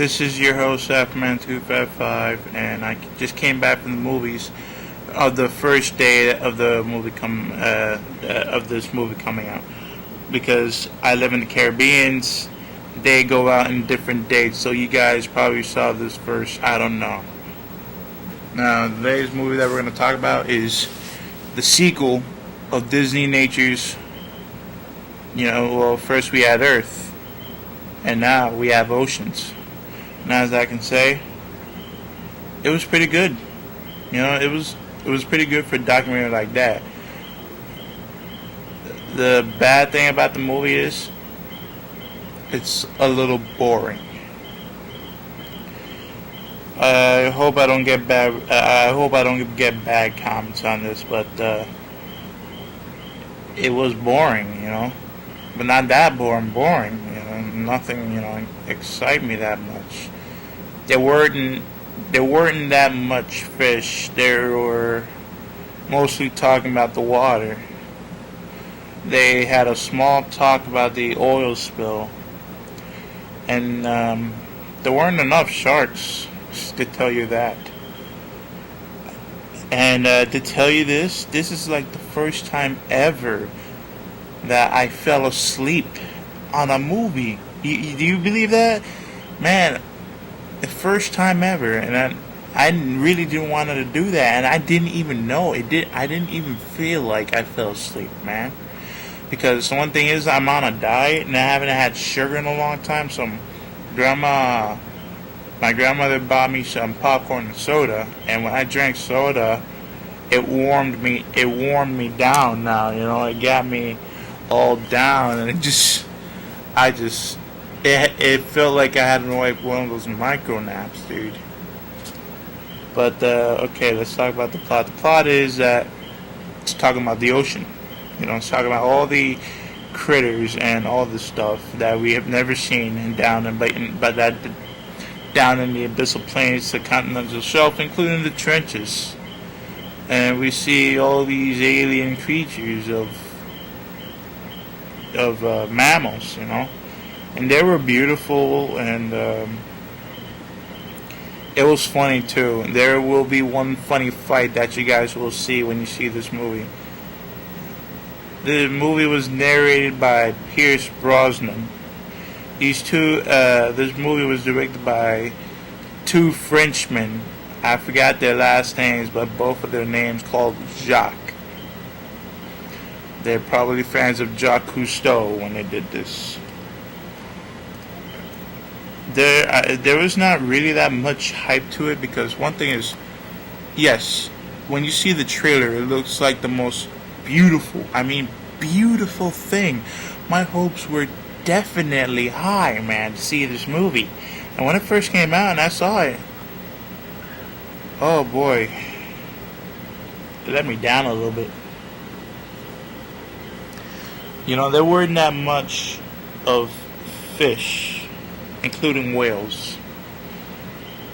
This is your host, Appleman255, and I just came back from the movies of the first day of the movie of this movie coming out. Because I live in the Caribbeans, they go out in different dates, so you guys probably saw this first. I don't know. Now, today's movie that we're going to talk about is the sequel of Disney Nature's. First we had Earth, and now we have Oceans. Now, as I can say, it was pretty good. It was pretty good for a documentary like that. The bad thing about the movie is it's a little boring. I hope I don't get bad comments on this, but it was boring, but not that boring. Nothing, excite me that much. There weren't that much fish. They were mostly talking about the water. They had a small talk about the oil spill, and there weren't enough sharks to tell you that. And to tell you this is like the first time ever that I fell asleep on a movie. Do you believe that? Man, the first time ever, and I really didn't want to do that, and I didn't even know it. I didn't even feel like I fell asleep, man. Because one thing is, I'm on a diet, and I haven't had sugar in a long time, so my grandmother bought me some popcorn and soda, and when I drank soda, it warmed me down now, it got me all down, and it felt like I had like one of those micro naps, dude. But, okay, let's talk about the plot. The plot is that it's talking about the ocean. It's talking about all the critters and all the stuff that we have never seen and down in the abyssal plains, the continental shelf, including the trenches. And we see all these alien creatures of mammals, and they were beautiful, and it was funny too. There will be one funny fight that you guys will see when you see this movie. The movie was narrated by Pierce Brosnan. This movie was directed by two Frenchmen. I forgot their last names, but both of their names called Jacques. They're probably fans of Jacques Cousteau when they did this. There was not really that much hype to it, because one thing is, yes, when you see the trailer, it looks like the most beautiful thing. My hopes were definitely high, man, to see this movie. And when it first came out and I saw it, oh boy, it let me down a little bit. There weren't that much of fish, including whales.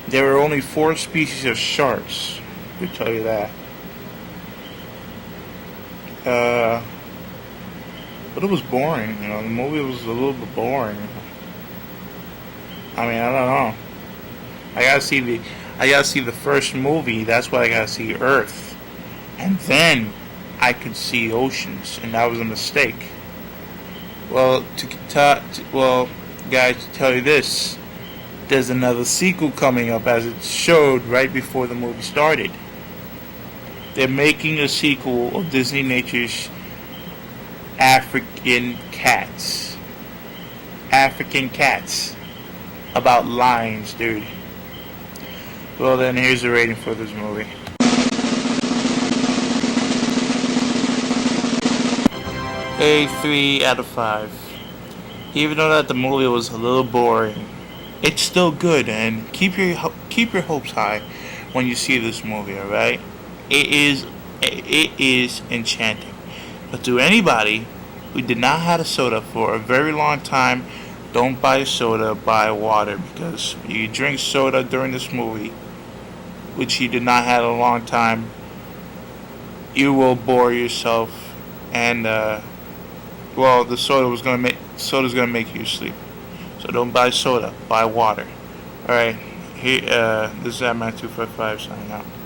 There were only 4 species of sharks, to tell you that. But it was boring, the movie was a little bit boring. I don't know. I gotta see the first movie. That's why I gotta see Earth, and then I could see Oceans, and that was a mistake. Well, guys, to tell you this, there's another sequel coming up, as it showed right before the movie started. They're making a sequel of Disney Nature's African Cats. About lions, dude. Well then, here's the rating for this movie. A 3 out of 5. Even though that the movie was a little boring, it's still good, and keep your hopes high when you see this movie, alright? It is enchanting. But to anybody who did not have a soda for a very long time, don't buy soda, buy water, because you drink soda during this movie, which you did not have a long time, you will bore yourself, and the soda's gonna make you sleep. So don't buy soda, buy water. All right. This is at Matt 255 signing out.